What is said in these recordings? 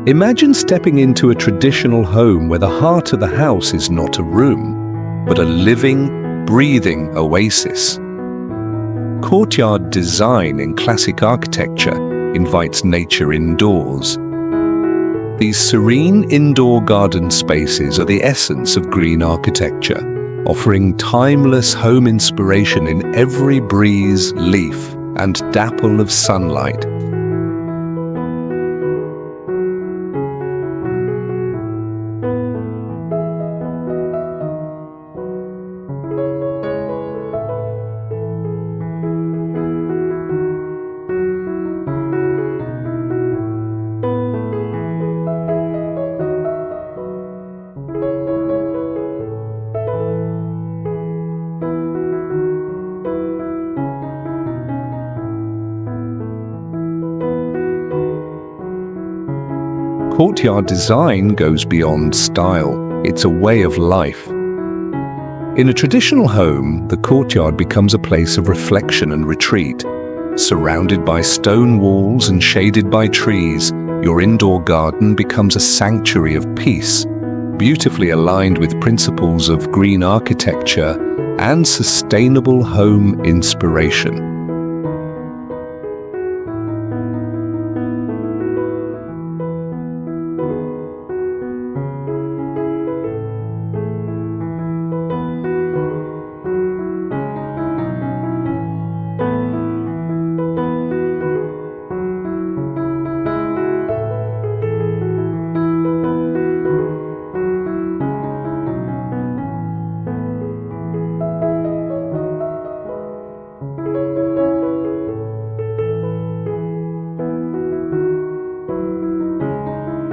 Imagine stepping into a traditional home where the heart of the house is not a room, but a living, breathing oasis. Courtyard design in classic architecture invites nature indoors. These serene indoor garden spaces are the essence of green architecture, offering timeless home inspiration in every breeze, leaf, and dapple of sunlight. Courtyard design goes beyond style. It's a way of life. In a traditional home, the courtyard becomes a place of reflection and retreat. Surrounded by stone walls and shaded by trees, your indoor garden becomes a sanctuary of peace, beautifully aligned with principles of green architecture and sustainable home inspiration.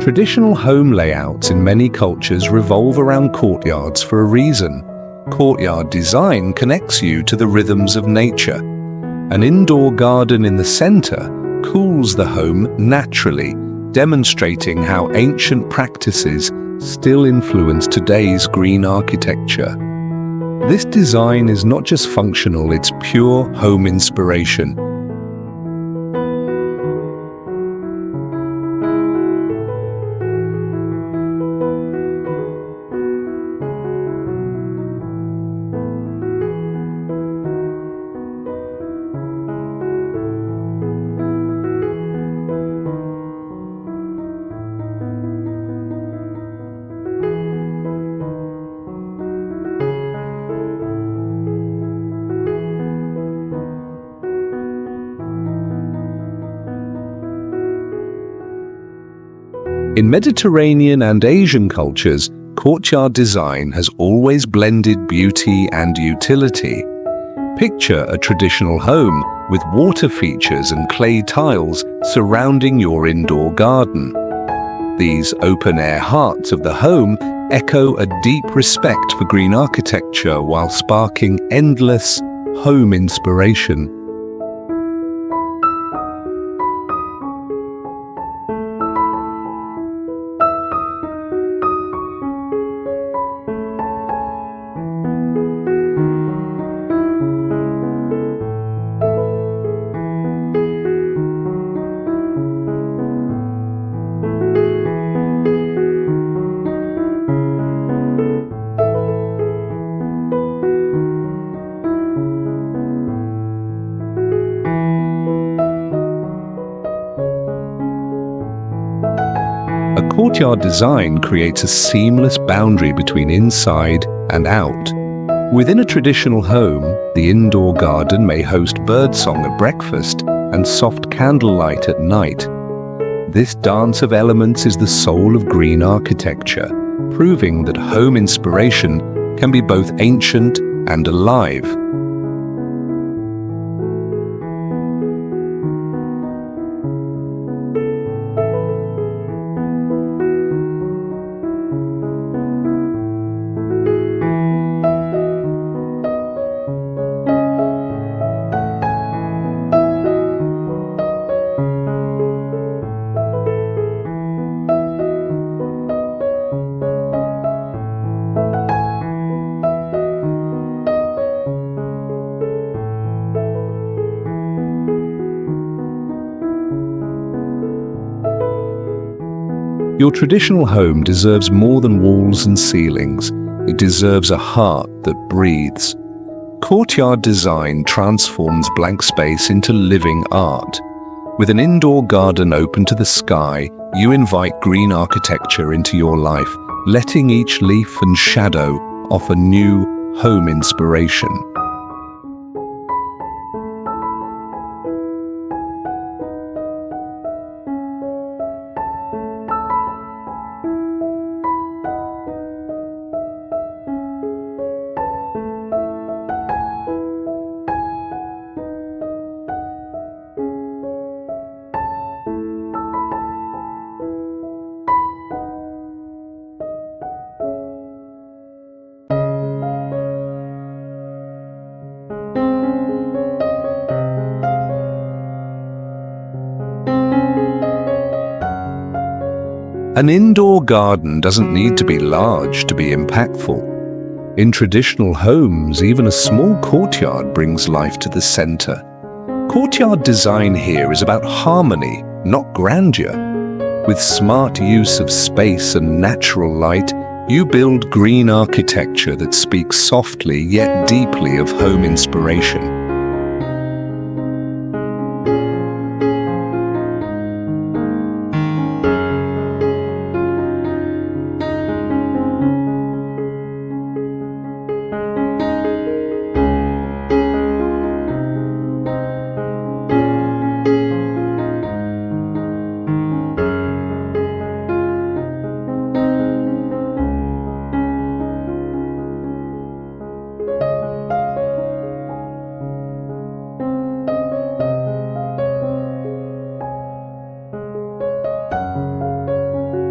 Traditional home layouts in many cultures revolve around courtyards for a reason. Courtyard design connects you to the rhythms of nature. An indoor garden in the center cools the home naturally, demonstrating how ancient practices still influence today's green architecture. This design is not just functional, it's pure home inspiration. In Mediterranean and Asian cultures, courtyard design has always blended beauty and utility. Picture a traditional home with water features and clay tiles surrounding your indoor garden. These open-air hearts of the home echo a deep respect for green architecture while sparking endless home inspiration. A courtyard design creates a seamless boundary between inside and out. Within a traditional home, the indoor garden may host birdsong at breakfast and soft candlelight at night. This dance of elements is the soul of green architecture, proving that home inspiration can be both ancient and alive. Your traditional home deserves more than walls and ceilings. It deserves a heart that breathes. Courtyard Design transforms blank space into living art. With an indoor garden open to the sky, you invite green architecture into your life, letting each leaf and shadow offer new home inspiration. An indoor garden doesn't need to be large to be impactful. In traditional homes, even a small courtyard brings life to the center. Courtyard design here is about harmony, not grandeur. With smart use of space and natural light, you build green architecture that speaks softly yet deeply of home inspiration.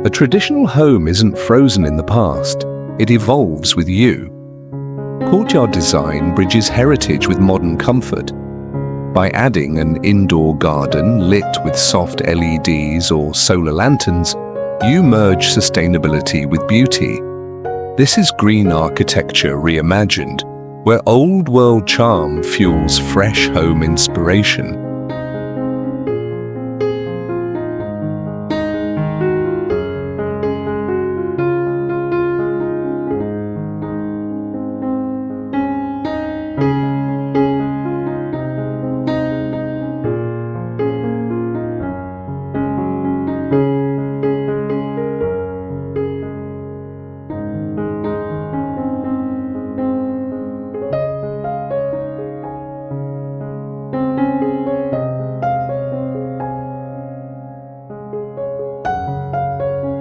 A traditional home isn't frozen in the past, it evolves with you. Courtyard Design bridges heritage with modern comfort. By adding an indoor garden lit with soft LEDs or solar lanterns, you merge sustainability with beauty. This is green architecture reimagined, where old world charm fuels fresh home inspiration.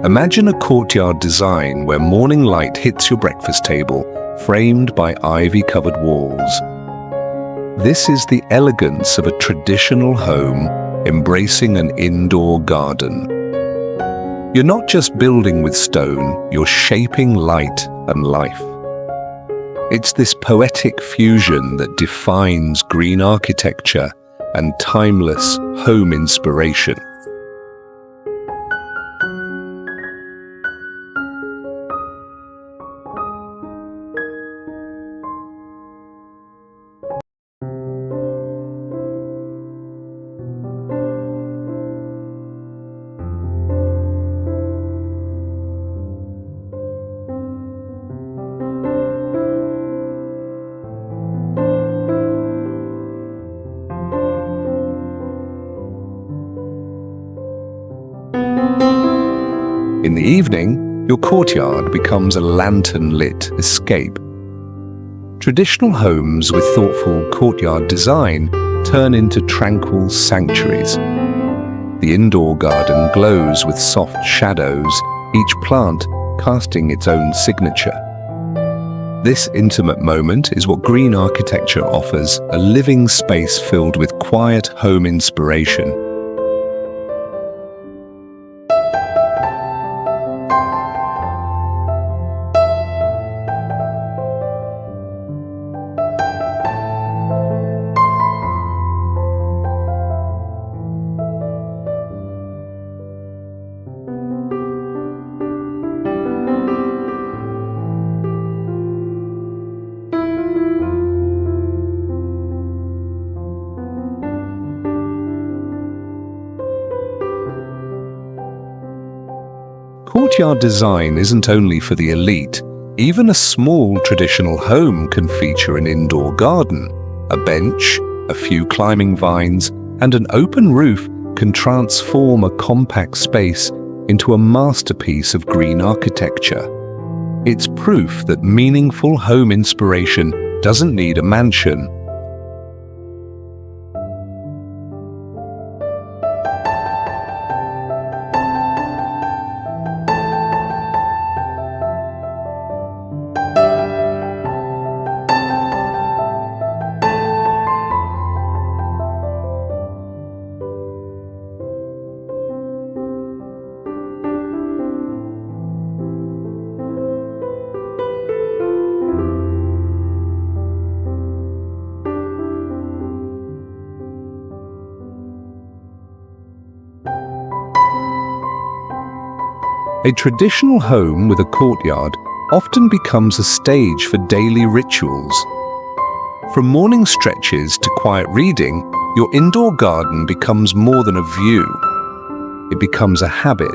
Imagine a courtyard design where morning light hits your breakfast table, framed by ivy-covered walls. This is the elegance of a traditional home embracing an indoor garden. You're not just building with stone, you're shaping light and life. It's this poetic fusion that defines green architecture and timeless home inspiration. In the evening, your courtyard becomes a lantern-lit escape. Traditional homes with thoughtful courtyard design turn into tranquil sanctuaries. The indoor garden glows with soft shadows, each plant casting its own signature. This intimate moment is what green architecture offers, a living space filled with quiet home inspiration. Courtyard design isn't only for the elite. Even a small traditional home can feature an indoor garden. A bench, a few climbing vines, and an open roof can transform a compact space into a masterpiece of green architecture. It's proof that meaningful home inspiration doesn't need a mansion. A traditional home with a courtyard often becomes a stage for daily rituals. From morning stretches to quiet reading, your indoor garden becomes more than a view. It becomes a habit.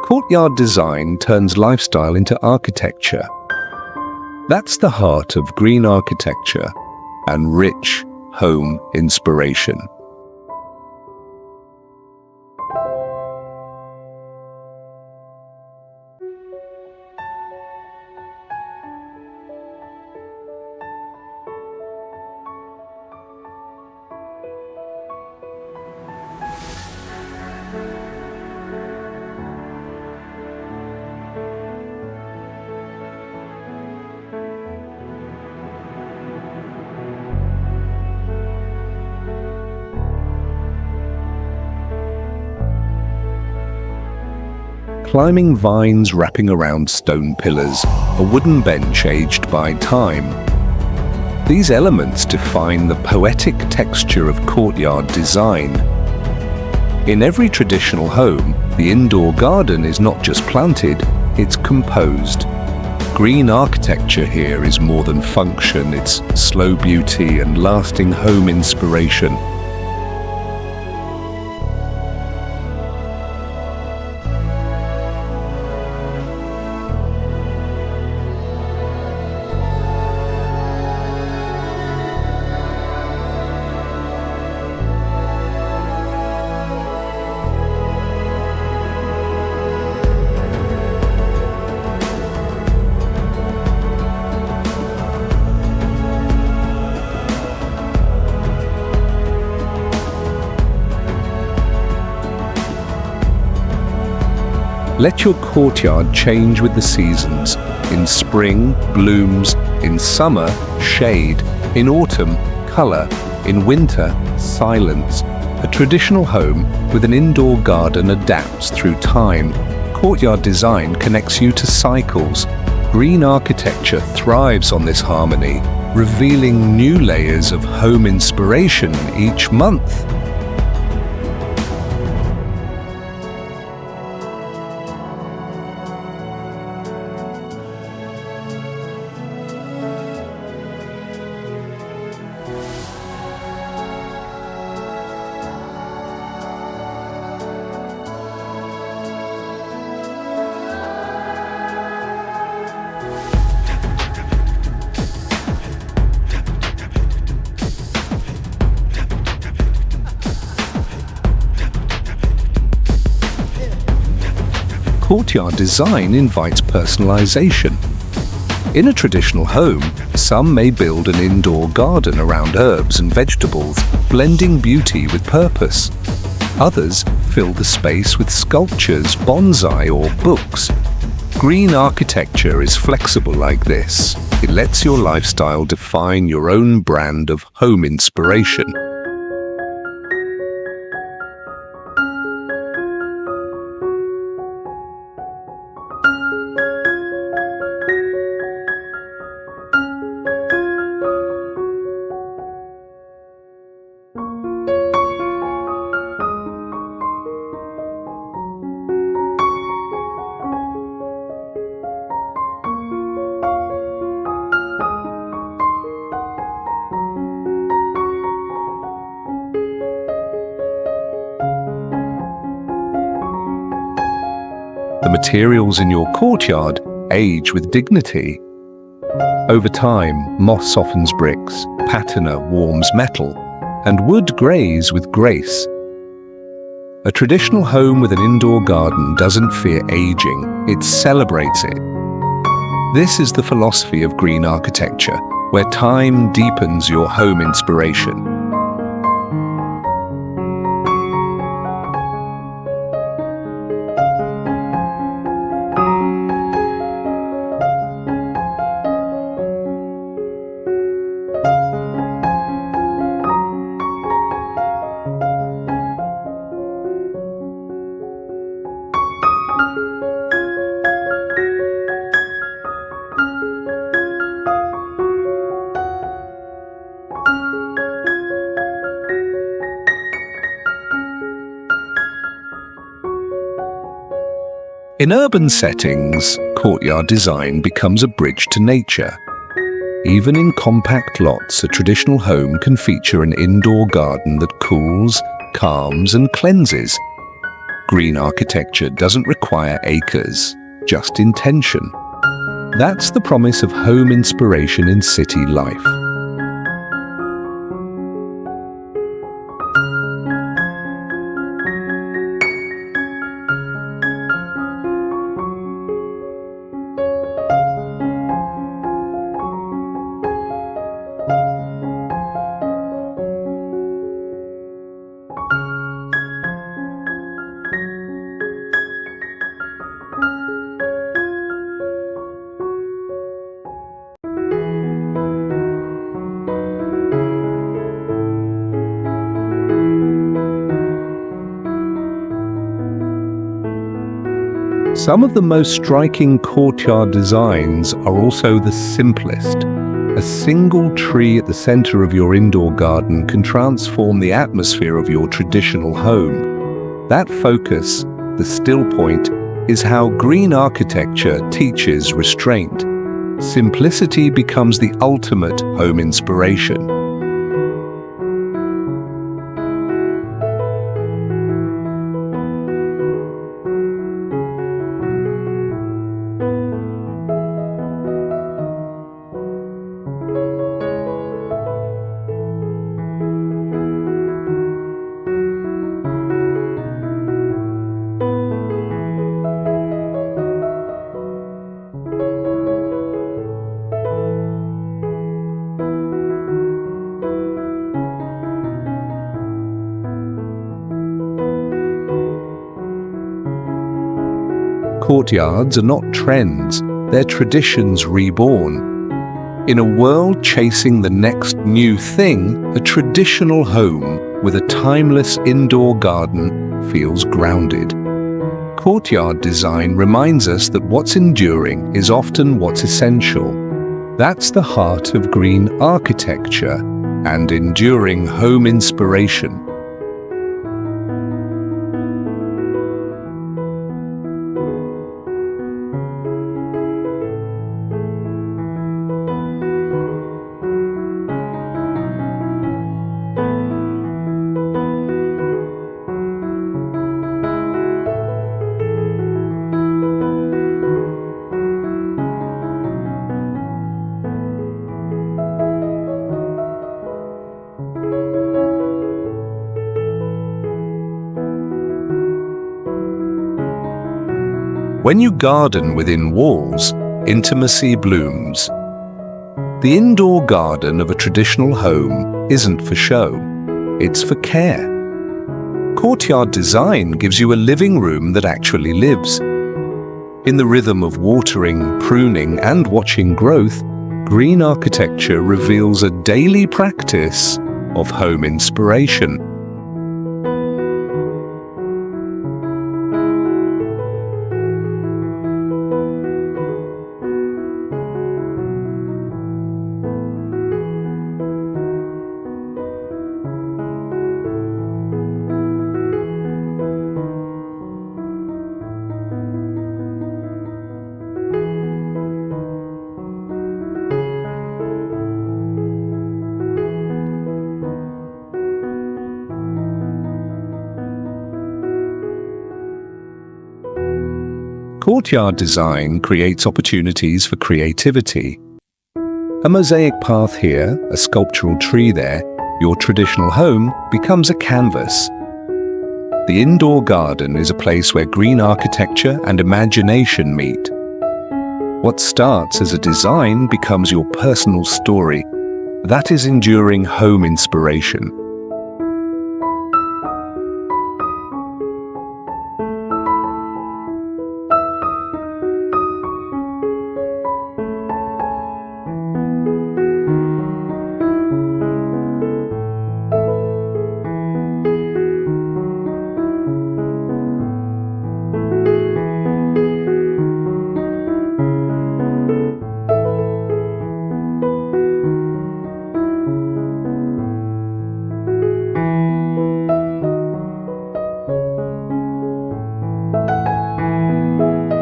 Courtyard design turns lifestyle into architecture. That's the heart of green architecture and rich home inspiration. Climbing vines wrapping around stone pillars, a wooden bench aged by time. These elements define the poetic texture of courtyard design. In every traditional home, the indoor garden is not just planted, it's composed. Green architecture here is more than function, it's slow beauty and lasting home inspiration. Let your courtyard change with the seasons. In spring, blooms. In summer, shade. In autumn, color. In winter, silence. A traditional home with an indoor garden adapts through time. Courtyard design connects you to cycles. Green architecture thrives on this harmony, revealing new layers of home inspiration each month. Courtyard design invites personalization. In a traditional home, some may build an indoor garden around herbs and vegetables, blending beauty with purpose. Others fill the space with sculptures, bonsai, or books. Green architecture is flexible like this. It lets your lifestyle define your own brand of home inspiration. materials in your courtyard age with dignity. Over time, moss softens bricks, patina warms metal, and wood grays with grace. A traditional home with an indoor garden doesn't fear aging, it celebrates it. This is the philosophy of green architecture, where time deepens your home inspiration. In urban settings, courtyard design becomes a bridge to nature. Even in compact lots, a traditional home can feature an indoor garden that cools, calms, and cleanses. Green architecture doesn't require acres, just intention. That's the promise of home inspiration in city life. Some of the most striking courtyard designs are also the simplest. A single tree at the center of your indoor garden can transform the atmosphere of your traditional home. That focus, the still point, is how green architecture teaches restraint. Simplicity becomes the ultimate home inspiration. Courtyards are not trends, they're traditions reborn. In a world chasing the next new thing, a traditional home with a timeless indoor garden feels grounded. Courtyard design reminds us that what's enduring is often what's essential. That's the heart of green architecture and enduring home inspiration. When you garden within walls, intimacy blooms. The indoor garden of a traditional home isn't for show, it's for care. Courtyard design gives you a living room that actually lives. In the rhythm of watering, pruning, and watching growth, green architecture reveals a daily practice of home inspiration. Courtyard design creates opportunities for creativity. A mosaic path here, a sculptural tree there, your traditional home becomes a canvas. The indoor garden is a place where green architecture and imagination meet. What starts as a design becomes your personal story. That is enduring home inspiration.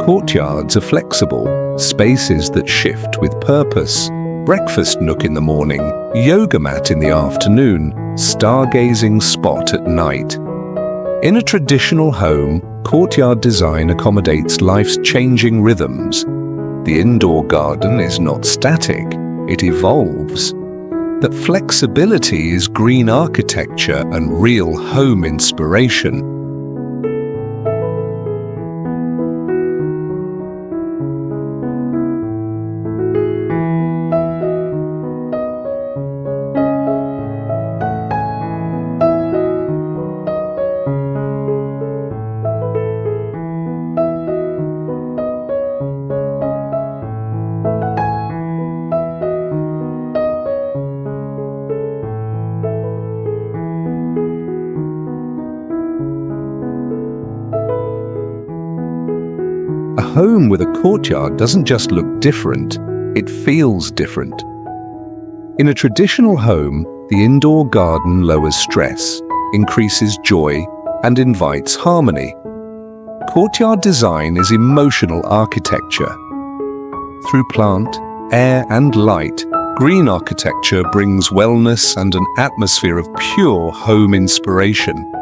Courtyards are flexible, spaces that shift with purpose. Breakfast nook in the morning, yoga mat in the afternoon, stargazing spot at night. In a traditional home, courtyard design accommodates life's changing rhythms. The indoor garden is not static, it evolves. That flexibility is green architecture and real home inspiration. A home with a courtyard doesn't just look different, it feels different. In a traditional home, the indoor garden lowers stress, increases joy, and invites harmony. Courtyard design is emotional architecture. Through plant, air, and light, green architecture brings wellness and an atmosphere of pure home inspiration.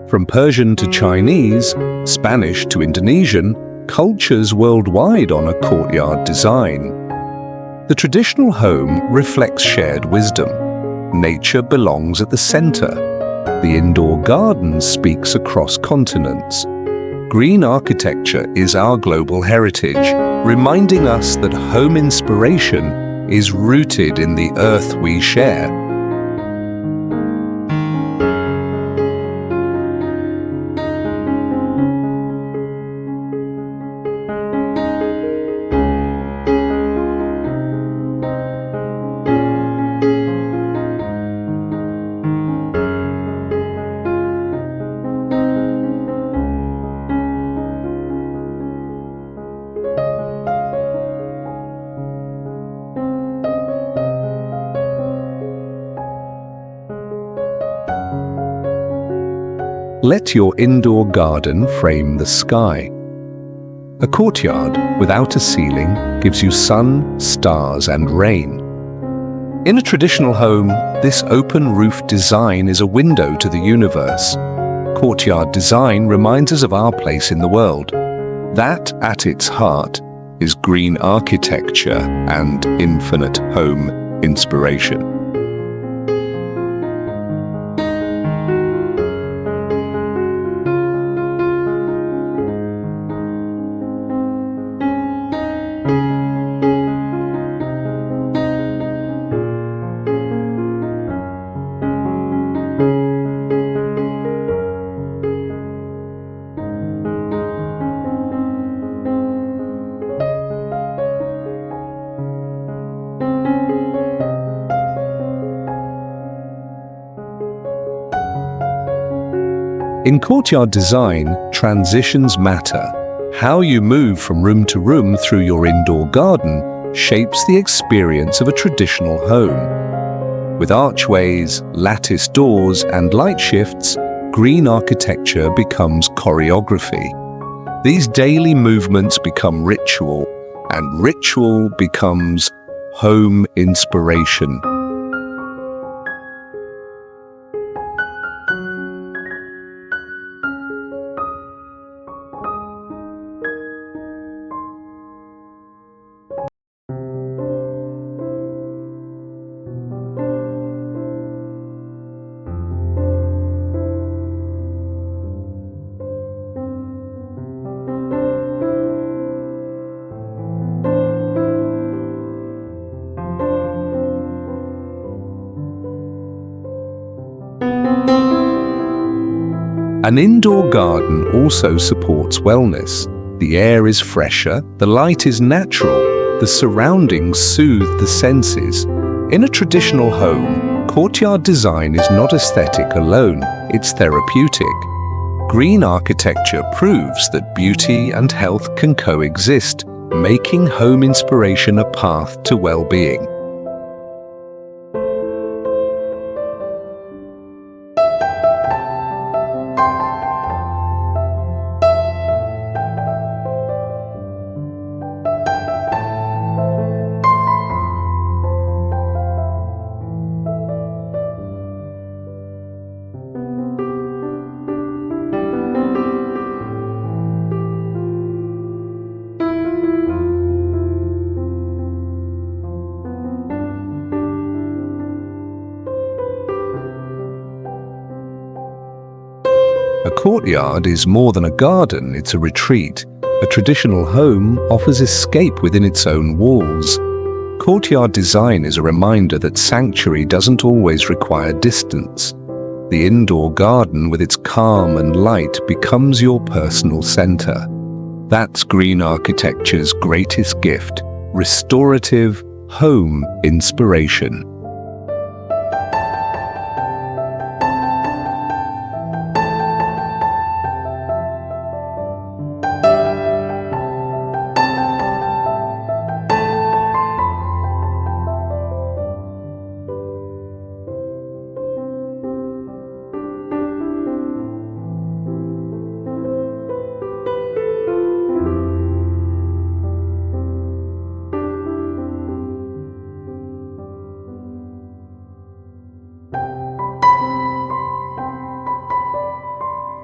From Persian to Chinese, Spanish to Indonesian, cultures worldwide honor courtyard design. The traditional home reflects shared wisdom. Nature belongs at the center. The indoor garden speaks across continents. Green architecture is our global heritage, reminding us that home inspiration is rooted in the earth we share. Let your indoor garden frame the sky. A courtyard without a ceiling gives you sun, stars, and rain. In a traditional home, this open roof design is a window to the universe. Courtyard design reminds us of our place in the world. That, at its heart, is green architecture and infinite home inspiration. In Courtyard Design, transitions matter. How you move from room to room through your indoor garden shapes the experience of a traditional home. With archways, lattice doors, and light shifts, green architecture becomes choreography. These daily movements become ritual, and ritual becomes home inspiration. An indoor garden also supports wellness. The air is fresher, the light is natural, the surroundings soothe the senses. In a traditional home, courtyard design is not aesthetic alone, it's therapeutic. Green architecture proves that beauty and health can coexist, making home inspiration a path to well-being. A courtyard is more than a garden, it's a retreat. A traditional home offers escape within its own walls. Courtyard design is a reminder that sanctuary doesn't always require distance. The indoor garden with its calm and light becomes your personal center. That's green architecture's greatest gift, restorative home inspiration.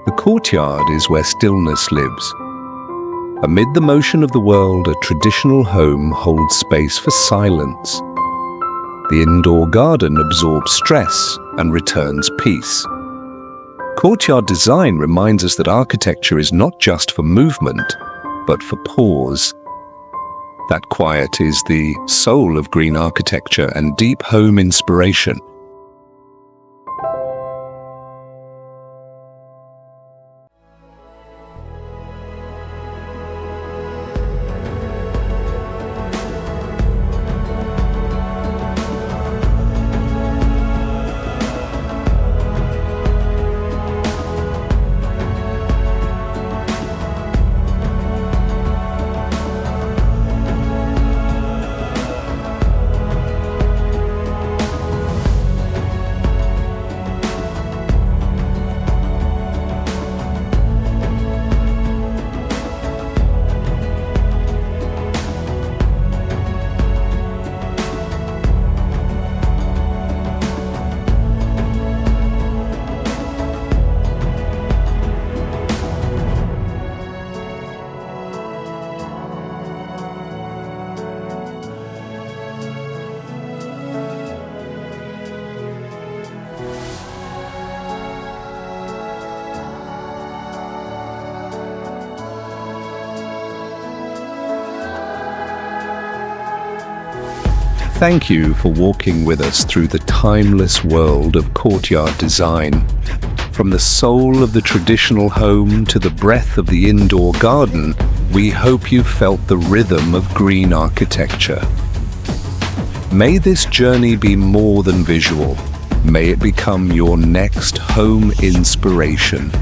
The courtyard is where stillness lives. Amid the motion of the world, a traditional home holds space for silence. The indoor garden absorbs stress and returns peace. Courtyard design reminds us that architecture is not just for movement, but for pause. That quiet is the soul of green architecture and deep home inspiration. Thank you for walking with us through the timeless world of courtyard design. From the soul of the traditional home to the breath of the indoor garden, we hope you felt the rhythm of green architecture. May this journey be more than visual. May it become your next home inspiration.